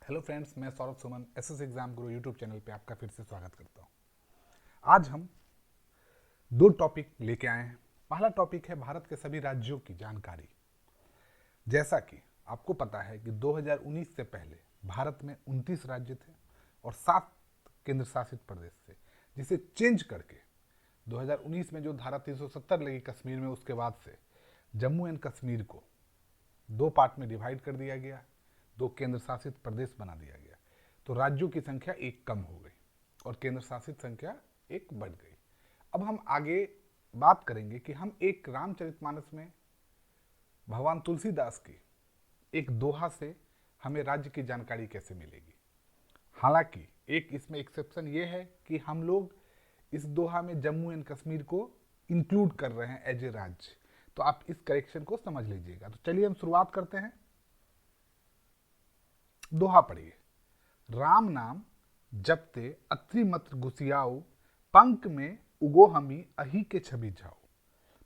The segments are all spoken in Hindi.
हेलो फ्रेंड्स, मैं सौरभ सुमन एसएस एग्जाम गुरु यूट्यूब चैनल पे आपका फिर से स्वागत करता हूँ। आज हम दो टॉपिक लेके आए हैं। पहला टॉपिक है भारत के सभी राज्यों की जानकारी। जैसा कि आपको पता है कि 2019 से पहले भारत में 29 राज्य थे और 7 केंद्र शासित प्रदेश थे, जिसे चेंज करके 2019 में जो धारा 370 लगी कश्मीर में, उसके बाद से जम्मू एंड कश्मीर को दो पार्ट में डिवाइड कर दिया गया, दो केंद्र शासित प्रदेश बना दिया गया। तो राज्यों की संख्या एक कम हो गई और केंद्र शासित संख्या एक बढ़ गई। अब हम आगे बात करेंगे कि हम एक रामचरितमानस में भगवान तुलसीदास की एक दोहा से हमें राज्य की जानकारी कैसे मिलेगी। हालांकि एक इसमें एक्सेप्शन ये है कि हम लोग इस दोहा में जम्मू एंड कश्मीर को इंक्लूड कर रहे हैं एज ए राज्य, तो आप इस करेक्शन को समझ लीजिएगा। तो चलिए हम शुरुआत करते हैं। दोहा पढ़िए। राम नाम जपते अत्रि मत गुसियाओ, पंक में उगो हमी अही के छवि जाओ।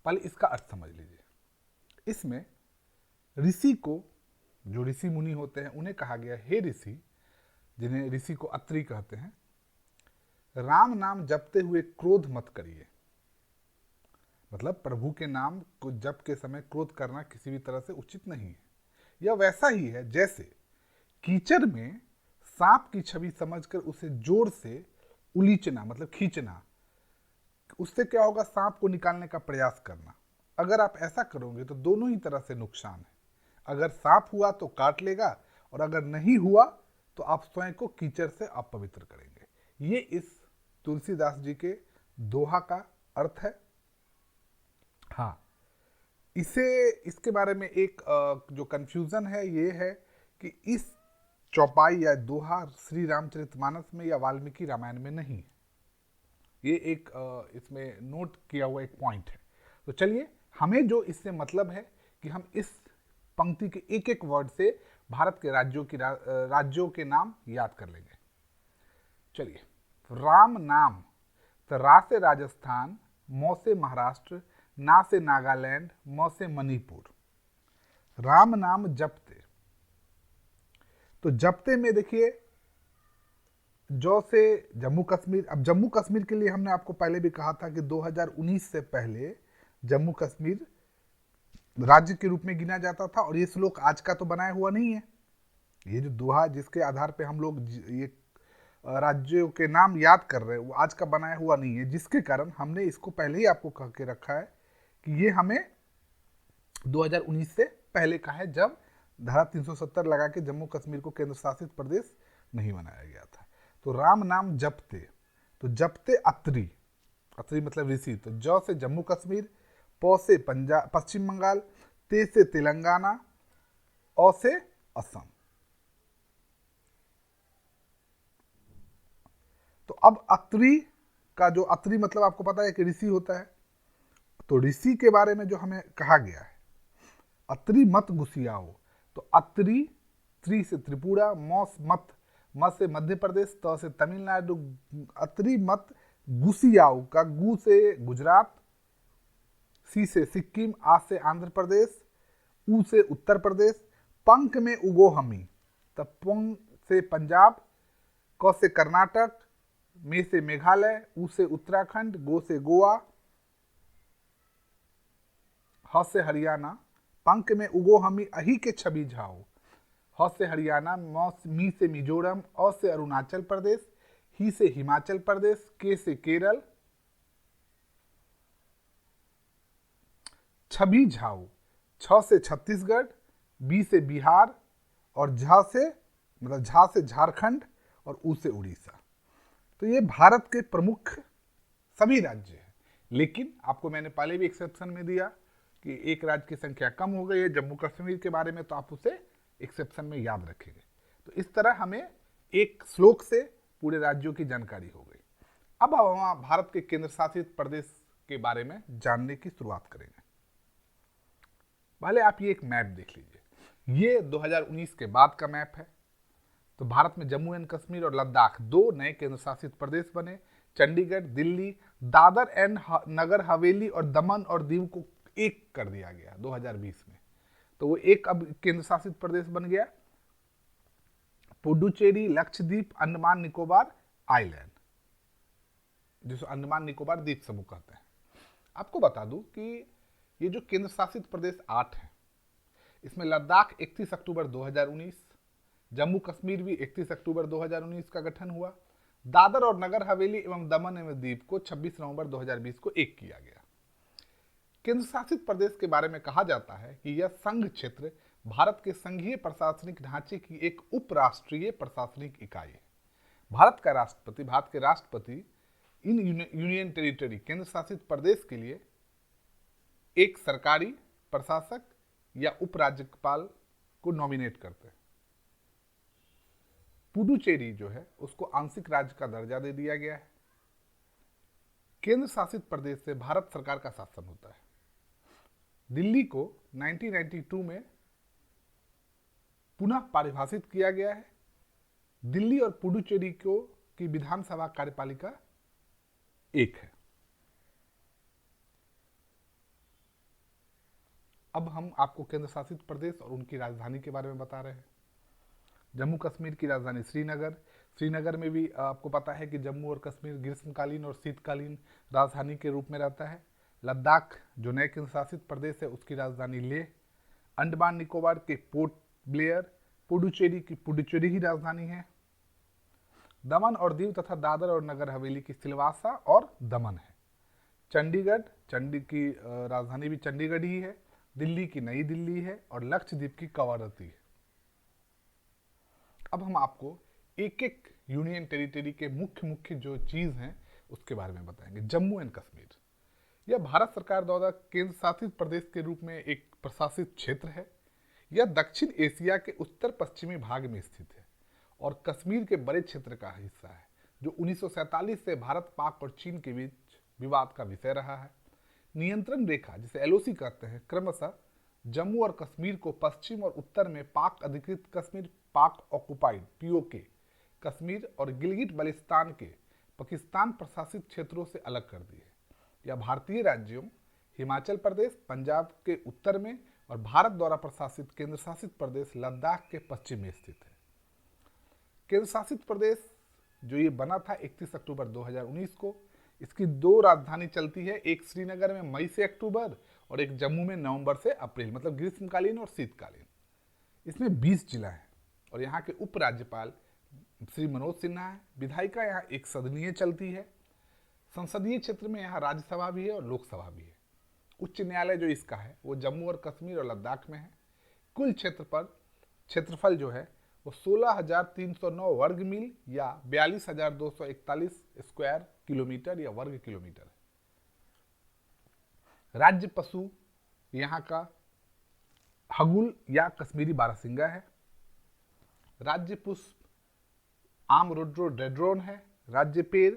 पहले इसका अर्थ समझ लीजिए। इसमें ऋषि को, जो ऋषि मुनि होते हैं, उन्हें कहा गया, हे ऋषि, जिन्हें ऋषि को अत्रि कहते हैं, राम नाम जपते हुए क्रोध मत करिए। मतलब प्रभु के नाम को जप के समय क्रोध करना किसी भी तरह से उचित नहीं है। यह वैसा ही है जैसे कीचड़ में सांप की छवि समझकर उसे जोर से उलीचना, मतलब खींचना। उससे क्या होगा? सांप को निकालने का प्रयास करना। अगर आप ऐसा करोगे तो दोनों ही तरह से नुकसान है। अगर सांप हुआ तो काट लेगा, और अगर नहीं हुआ तो आप स्वयं को कीचड़ से अपवित्र करेंगे। ये इस तुलसीदास जी के दोहा का अर्थ है। हाँ, इसके बारे में एक जो कंफ्यूजन है ये है कि इस चौपाई या दोहा श्री रामचरितमानस में या वाल्मीकि रामायण में नहीं है। ये एक इसमें नोट किया हुआ एक पॉइंट है। तो चलिए, हमें जो इससे मतलब है कि हम इस पंक्ति के एक एक वर्ड से भारत के राज्यों के नाम याद कर लेंगे। चलिए, राम नाम, तो रा से राजस्थान, मौ से महाराष्ट्र, ना से नागालैंड, म से मणिपुर। राम नाम जपते, तो जपते में देखिए जो से जम्मू कश्मीर। अब जम्मू कश्मीर के लिए हमने आपको पहले भी कहा था कि 2019 से पहले जम्मू कश्मीर राज्य के रूप में गिना जाता था, और ये श्लोक आज का तो बनाया हुआ नहीं है। ये जो दोहा जिसके आधार पे हम लोग ये राज्यों के नाम याद कर रहे हैं, वो आज का बनाया हुआ नहीं है, जिसके कारण हमने इसको पहले ही आपको कह के रखा है कि ये हमें 2019 से पहले का है, जब धारा 370 लगा के जम्मू कश्मीर को केंद्र शासित प्रदेश नहीं बनाया गया था। तो राम नाम जपते, तो जपते अत्रि, अत्रि मतलब ऋषि, तो ज से जम्मू कश्मीर, प से पश्चिम बंगाल, ते से तेलंगाना, अ से असम। तो अब अत्रि का जो अत्रि मतलब आपको पता है कि ऋषि होता है। तो ऋषि के बारे में जो हमें कहा गया है, अत्रि मत गुसियाओ, तो अत्रि, त्रि से त्रिपुरा, म से मध्य प्रदेश, त से तमिलनाडु, अत्रि मत गुसियाओ का गु से गुजरात, सी से सिक्किम, आ से आंध्र प्रदेश, ऊ से उत्तर प्रदेश, पंख में उगो हमी, तब पंग से पंजाब, क से कर्नाटक, मे से मेघालय, ऊ से उत्तराखंड, गो से गोवा, ह से हरियाणा, पंख में उगो हमी अही के छवि झाओ, ह से हरियाणा, मी से मिजोरम, अ से अरुणाचल प्रदेश, ही से हिमाचल प्रदेश, के से केरल, छवि झाओ, छ से छत्तीसगढ़, बी से बिहार, और झा से मतलब झा से झारखंड, और ऊ से उड़ीसा। तो ये भारत के प्रमुख सभी राज्य हैं। लेकिन आपको मैंने पहले भी एक्सेप्शन में दिया कि एक राज्य की संख्या कम हो गई है जम्मू कश्मीर के बारे में, तो आप उसे एक्सेप्शन में याद रखेंगे। तो इस तरह हमें एक श्लोक से पूरे राज्यों की जानकारी हो गई। अब हम भारत के केंद्र शासित प्रदेश के बारे में जानने की शुरुआत करेंगे। पहले आप ये एक मैप देख लीजिए। ये 2019 के बाद का मैप है। तो भारत में जम्मू एंड कश्मीर और लद्दाख दो नए केंद्र शासित प्रदेश बने। चंडीगढ़, दिल्ली, दादर एंड नगर हवेली और दमन और दीव को एक कर दिया गया 2020 में। तो वो एक अब केंद्र शासित प्रदेश बन गया। पुडुचेरी, लक्षद्वीप, अंडमान निकोबार आइलैंड, जिसे अंडमान निकोबार द्वीप समूह कहते हैं। आपको बता दूं कि ये जो केंद्र शासित प्रदेश 8 हैं, इसमें लद्दाख 31 अक्टूबर 2019, जम्मू कश्मीर भी 31 अक्टूबर 2019 का गठन हुआ, दादर और नगर हवेली एवं दमन एवं दीव को 26 नवंबर 2020 को एक किया गया। केंद्र शासित प्रदेश के बारे में कहा जाता है कि यह संघ क्षेत्र भारत के संघीय प्रशासनिक ढांचे की एक उपराष्ट्रीय प्रशासनिक इकाई है। भारत के राष्ट्रपति इन यूनियन टेरिटरी केंद्र शासित प्रदेश के लिए एक सरकारी प्रशासक या उपराज्यपाल को नॉमिनेट करते हैं। पुडुचेरी जो है उसको आंशिक राज्य का दर्जा दे दिया गया है। केंद्र शासित प्रदेश से भारत सरकार का शासन होता है। दिल्ली को 1992 में पुनः परिभाषित किया गया है। दिल्ली और पुडुचेरी की विधानसभा कार्यपालिका एक है। अब हम आपको केंद्र शासित प्रदेश और उनकी राजधानी के बारे में बता रहे हैं। जम्मू कश्मीर की राजधानी श्रीनगर में भी आपको पता है कि जम्मू और कश्मीर ग्रीष्मकालीन और शीतकालीन राजधानी के रूप में रहता है। लद्दाख जो नए केंद्र शासित प्रदेश है उसकी राजधानी लेह, अंडमान निकोबार के पोर्ट ब्लेयर, पुडुचेरी की पुडुचेरी ही राजधानी है। दमन और दीव तथा दादर और नगर हवेली की सिलवासा और दमन है। चंडीगढ़ की राजधानी भी चंडीगढ़ ही है। दिल्ली की नई दिल्ली है और लक्षद्वीप की कवारती है। अब हम आपको एक एक यूनियन टेरिटरी के मुख्य जो चीज हैं उसके बारे में बताएंगे। जम्मू एंड कश्मीर, यह भारत सरकार द्वारा केंद्र शासित प्रदेश के रूप में एक प्रशासित क्षेत्र है। यह दक्षिण एशिया के उत्तर पश्चिमी भाग में स्थित है और कश्मीर के बड़े क्षेत्र का हिस्सा है, जो 1947 से भारत, पाक और चीन के बीच विवाद का विषय रहा है। नियंत्रण रेखा, जिसे एलओसी कहते हैं, क्रमशः जम्मू और कश्मीर को पश्चिम और उत्तर में पाक अधिकृत कश्मीर, पाक ऑक्युपाइड पीओके कश्मीर और गिलगिट बल्तिस्तान के पाकिस्तान प्रशासित क्षेत्रों से अलग कर दी है। यह भारतीय राज्यों हिमाचल प्रदेश, पंजाब के उत्तर में और भारत द्वारा प्रशासित केंद्र शासित प्रदेश लद्दाख के पश्चिम में स्थित है। केंद्र शासित प्रदेश जो ये बना था 31 अक्टूबर 2019 को, इसकी 2 राजधानी चलती है, एक श्रीनगर में मई से अक्टूबर और एक जम्मू में नवंबर से अप्रैल, मतलब ग्रीष्मकालीन और शीतकालीन। इसमें 20 जिला हैं और यहाँ के उपराज्यपाल श्री मनोज सिन्हा है। विधायिका यहाँ एक सदनीय चलती है। संसदीय क्षेत्र में यहाँ राज्यसभा भी है और लोकसभा भी है। उच्च न्यायालय जो इसका है वो जम्मू और कश्मीर और लद्दाख में है। कुल क्षेत्रफल जो है वो 16,309 वर्ग मील या 42,241 स्क्वायर किलोमीटर या वर्ग किलोमीटर है। राज्य पशु यहाँ का हगुल या कश्मीरी बारहसिंगा है। राज्य पुष्प आम रोडोडेंड्रॉन है। राज्य पेड़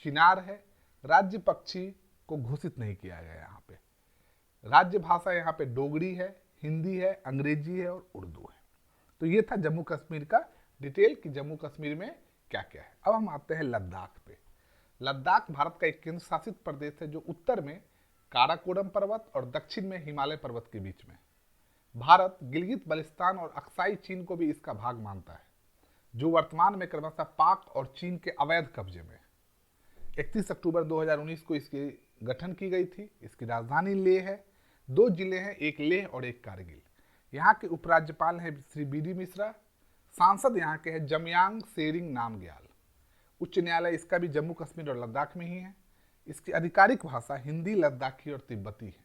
चिनार है। राज्य पक्षी को घोषित नहीं किया गया यहाँ पे। राज्य भाषा यहाँ पे डोगरी है, हिंदी है, अंग्रेजी है और उर्दू है। तो ये था जम्मू कश्मीर का डिटेल कि जम्मू कश्मीर में क्या क्या है। अब हम आते हैं लद्दाख पे। लद्दाख भारत का एक केंद्र शासित प्रदेश है जो उत्तर में काराकोरम पर्वत और दक्षिण में हिमालय पर्वत के बीच में। भारत गिलगित बल्तिस्तान और अक्साई चीन को भी इसका भाग मानता है, जो वर्तमान में क्रमशः पाक और चीन के अवैध कब्जे में। 31 अक्टूबर 2019 को इसकी गठन की गई थी। इसकी राजधानी लेह है। 2 जिले हैं, एक लेह और एक कारगिल। यहाँ के उपराज्यपाल हैं श्री बीडी मिश्रा। सांसद यहाँ के हैं जमयांग सेरिंग नामग्याल। उच्च न्यायालय इसका भी जम्मू कश्मीर और लद्दाख में ही है। इसकी आधिकारिक भाषा हिंदी, लद्दाखी और तिब्बती है।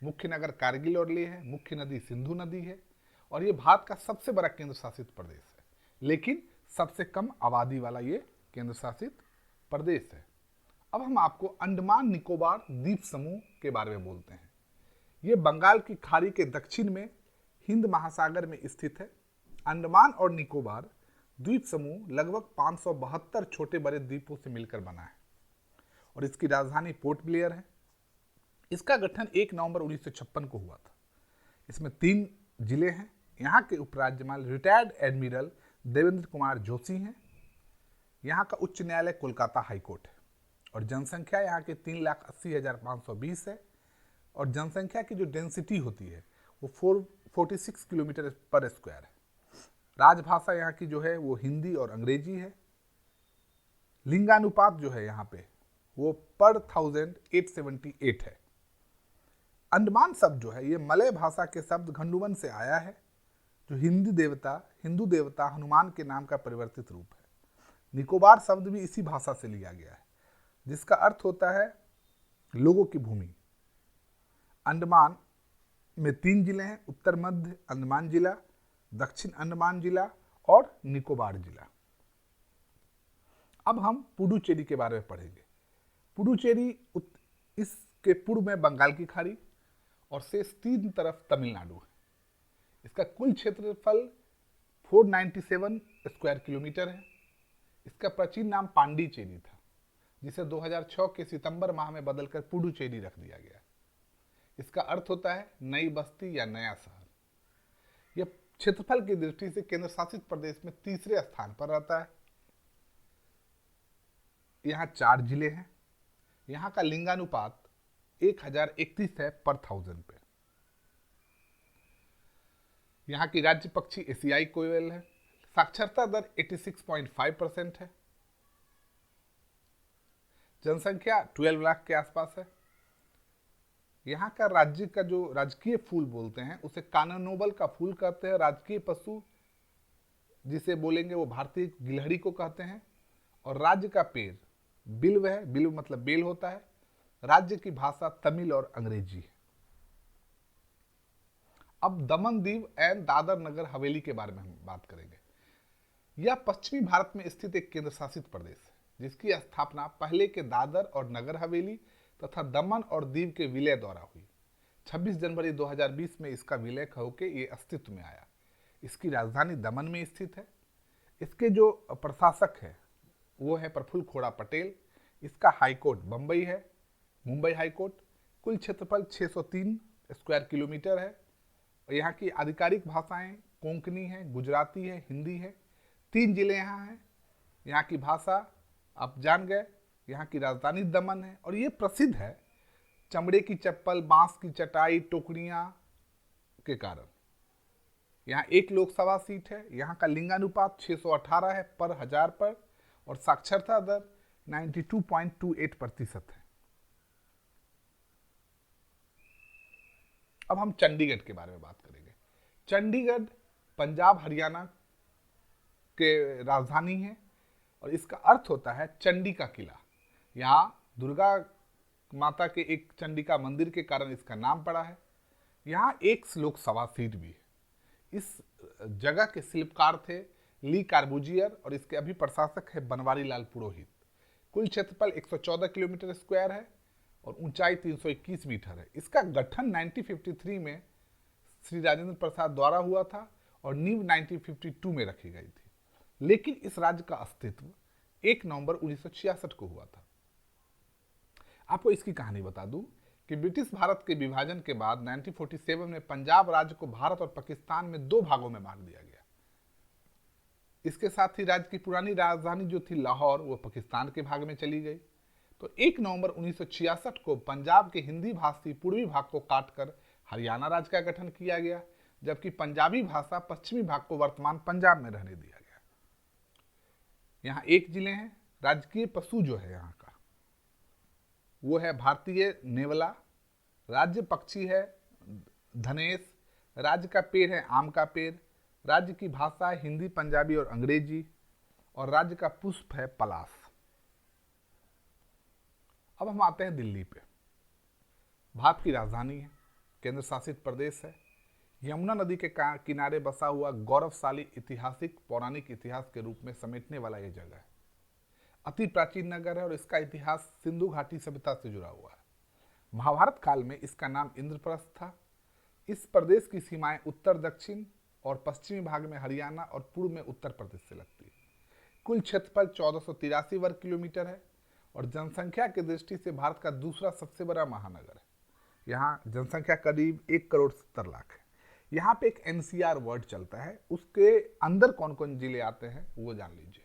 मुख्य नगर कारगिल और लेह है। मुख्य नदी सिंधु नदी है और ये भारत का सबसे बड़ा केंद्र शासित प्रदेश है, लेकिन सबसे कम आबादी वाला ये केंद्र शासित प्रदेश है। अब हम आपको अंडमान निकोबार द्वीप समूह के बारे में बोलते हैं। ये बंगाल की खाड़ी के दक्षिण में हिंद महासागर में स्थित है। अंडमान और निकोबार द्वीप समूह लगभग 572 छोटे बड़े द्वीपों से मिलकर बना है और इसकी राजधानी पोर्ट ब्लेयर है। इसका गठन 1 नवंबर 1956 को हुआ था। इसमें 3 जिले हैं। यहाँ के उपराज्यपाल रिटायर्ड एडमिरल देवेंद्र कुमार जोशी हैं। यहाँ का उच्च न्यायालय कोलकाता हाईकोर्ट है और जनसंख्या यहाँ के 3,80,520 है और जनसंख्या की जो डेंसिटी होती है वो 46 किलोमीटर पर स्क्वायर है। राजभाषा यहाँ की जो है वो हिंदी और अंग्रेजी है। लिंगानुपात जो है यहाँ पे वो पर 1878 है। अंडमान शब्द जो है ये मलय भाषा के शब्द घंडुवन से आया है, जो हिंदू देवता हनुमान के नाम का परिवर्तित रूप है। निकोबार शब्द भी इसी भाषा से लिया गया है, जिसका अर्थ होता है लोगों की भूमि। अंडमान में 3 जिले हैं, उत्तर मध्य अंडमान जिला, दक्षिण अंडमान जिला और निकोबार जिला। अब हम पुडुचेरी के बारे में पढ़ेंगे। पुडुचेरी इसके पूर्व में बंगाल की खाड़ी और शेष 3 तरफ तमिलनाडु है। इसका कुल क्षेत्रफल 497 स्क्वायर किलोमीटर है। इसका प्राचीन नाम पांडिचेरी था, जिसे 2006 के सितंबर माह में बदलकर पुडुचेरी रख दिया गया। इसका अर्थ होता है नई बस्ती या नया शहर। यह क्षेत्रफल की दृष्टि से केंद्र शासित प्रदेश में तीसरे स्थान पर रहता है। यहाँ 4 जिले हैं। यहाँ का लिंगानुपात 1031 है पर 1000 पे। यहाँ की राज्य पक्षी एशियाई कोयल है। साक्षरता दर 86.5% है। जनसंख्या 12 लाख के आसपास है। यहाँ का राज्य का जो राजकीय फूल बोलते हैं उसे कानानोबल का फूल कहते हैं। राजकीय पशु जिसे बोलेंगे वो भारतीय गिलहरी को कहते हैं। और राज्य का पेड़ बिल्व है। बिल्व मतलब बेल होता है। राज्य की भाषा तमिल और अंग्रेजी है। अब दमन दीव एंड दादर नगर हवेली के बारे में हम बात करेंगे। यह पश्चिमी भारत में स्थित एक केंद्र शासित प्रदेश है, जिसकी स्थापना पहले के दादर और नगर हवेली तथा दमन और दीव के विलय द्वारा हुई। 26 जनवरी 2020 में इसका विलय होकर ये अस्तित्व में आया। इसकी राजधानी दमन में स्थित है। इसके जो प्रशासक है वो है प्रफुल्ल खोड़ा पटेल। इसका हाईकोर्ट बम्बई है, मुंबई हाईकोर्ट। कुल क्षेत्रफल 603 स्क्वायर किलोमीटर है। और यहाँ की आधिकारिक भाषाएं कोंकणी है, गुजराती है, हिंदी है। 3 जिले यहाँ हैं। यहाँ की भाषा आप जान गए। यहाँ की राजधानी दमन है और ये प्रसिद्ध है चमड़े की चप्पल, बांस की चटाई, टोकरियाँ के कारण। यहाँ 1 लोकसभा सीट है। यहाँ का लिंगानुपात 618 है पर 1000 पर और साक्षरता दर 92.28% है। अब हम चंडीगढ़ के बारे में बात करेंगे। चंडीगढ़ पंजाब हरियाणा के राजधानी है और इसका अर्थ होता है चंडी का किला। यहाँ दुर्गा माता के एक चंडिका मंदिर के कारण इसका नाम पड़ा है। यहाँ 1 लोकसभा सीट भी है। इस जगह के शिल्पकार थे ली कार्बूजियर और इसके अभी प्रशासक है बनवारी लाल पुरोहित। कुल क्षेत्रफल 114 किलोमीटर स्क्वायर है और ऊंचाई 321 मीटर है। इसका गठन 1953 में श्री राजेंद्र प्रसाद द्वारा हुआ था और नींव 1952 में रखी गई थी। लेकिन इस राज्य का अस्तित्व 1 नवंबर 1966 को हुआ था। आपको इसकी कहानी बता दूं कि ब्रिटिश भारत के विभाजन के बाद 1947 में पंजाब राज्य को भारत और पाकिस्तान में 2 भागों में बांट दिया गया। इसके साथ ही राज्य की पुरानी राजधानी जो थी लाहौर, वो पाकिस्तान के भाग में चली गई। तो 1 नवंबर 1966 को पंजाब के हिंदी भाषी पूर्वी भाग को काटकर हरियाणा राज्य का गठन किया गया, जबकि पंजाबी भाषा पश्चिमी भाग को वर्तमान पंजाब में रहने दिया गया। यहाँ 1 जिले हैं। राजकीय पशु जो है यहाँ का वो है भारतीय नेवला। राज्य पक्षी है धनेश। राज्य का पेड़ है आम का पेड़। राज्य की भाषा है हिंदी, पंजाबी और अंग्रेजी। और राज्य का पुष्प है पलाश। अब हम आते हैं दिल्ली पे। भारत की राजधानी है, केंद्र शासित प्रदेश है। यमुना नदी के किनारे बसा हुआ गौरवशाली ऐतिहासिक पौराणिक इतिहास के रूप में समेटने वाला यह जगह है। अति प्राचीन नगर है और इसका इतिहास सिंधु घाटी सभ्यता से जुड़ा हुआ है। महाभारत काल में इसका नाम इंद्रप्रस्थ था। इस प्रदेश की सीमाएं उत्तर दक्षिण और पश्चिमी भाग में हरियाणा और पूर्व में उत्तर प्रदेश से लगती है। कुल क्षेत्रफल 1483 वर्ग किलोमीटर है और जनसंख्या की दृष्टि से भारत का दूसरा सबसे बड़ा महानगर है। यहाँ जनसंख्या करीब 1,70 लाख है। यहाँ पे एक NCR वर्ड चलता है, उसके अंदर कौन कौन जिले आते हैं वो जान लीजिए।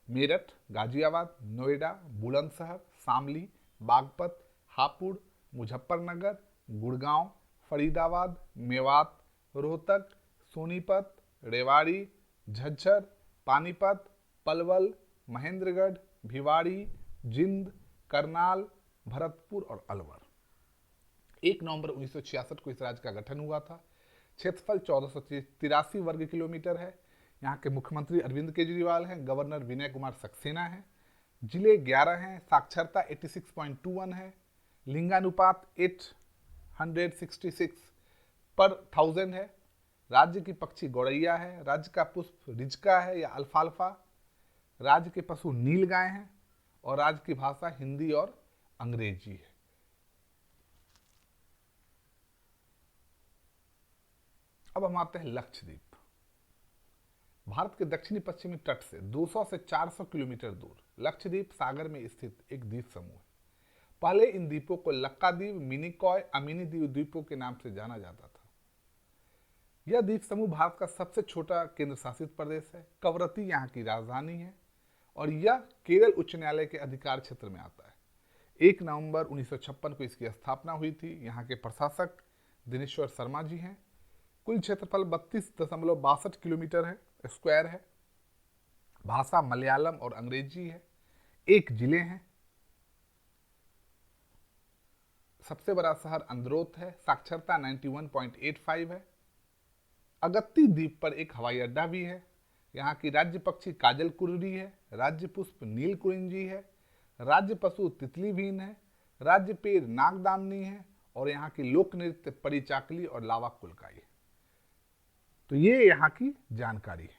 मेरठ, गाजियाबाद, नोएडा, बुलंदशहर, शामली, बागपत, हापुड़, मुजफ्फरनगर, गुड़गांव, फरीदाबाद, मेवात, रोहतक, सोनीपत, रेवाड़ी, झज्जर, पानीपत, पलवल, महेंद्रगढ़, भिवाड़ी, जिंद, करनाल, भरतपुर और अलवर। 1 नवंबर 1966 को इस राज्य का गठन हुआ था। क्षेत्रफल 1483 वर्ग किलोमीटर है। यहाँ के मुख्यमंत्री अरविंद केजरीवाल हैं, गवर्नर विनय कुमार सक्सेना हैं। जिले 11 हैं, साक्षरता 86.21 है, लिंगानुपात 866 पर 1000 है। राज्य की पक्षी गौरैया है। राज्य का पुष्प रिजका है या अल्फाल्फा। राज्य के पशु नीलगाय हैं और राज्य की भाषा हिंदी और अंग्रेजी है। अब हम आते हैं लक्षद्वीप। भारत के दक्षिणी पश्चिमी तट से 200 से 400 किलोमीटर दूर लक्षद्वीप सागर में स्थित एक द्वीप समूह है। पहले इन द्वीपों को लक्काद्वीप, मिनिकॉय, अमीनी द्वीपों के नाम से जाना जाता था। यह द्वीप समूह भारत का सबसे छोटा केंद्र शासित प्रदेश है। कवरत्ती यहाँ की राजधानी है और यह केरल उच्च न्यायालय के अधिकार क्षेत्र में आता है। 1 नवंबर 1956 को इसकी स्थापना हुई थी। यहाँ के प्रशासक दिनेश्वर शर्मा जी हैं। कुल क्षेत्रफल 32.62 किलोमीटर है स्क्वायर है। भाषा मलयालम और अंग्रेजी है। 1 जिले हैं। सबसे बड़ा शहर अंद्रोथ है। साक्षरता 91.85 है। अगत्ती द्वीप पर एक हवाई अड्डा भी है। यहाँ की राज्य पक्षी काजल कुर्री है। राज्य पुष्प नील कुरिंजी है। राज्य पशु तितली भीन है। राज्य पेड़ नागदामनी है और यहाँ की लोक नृत्य परी चाकली और लावा कुलकाई है। तो ये यहाँ की जानकारी है।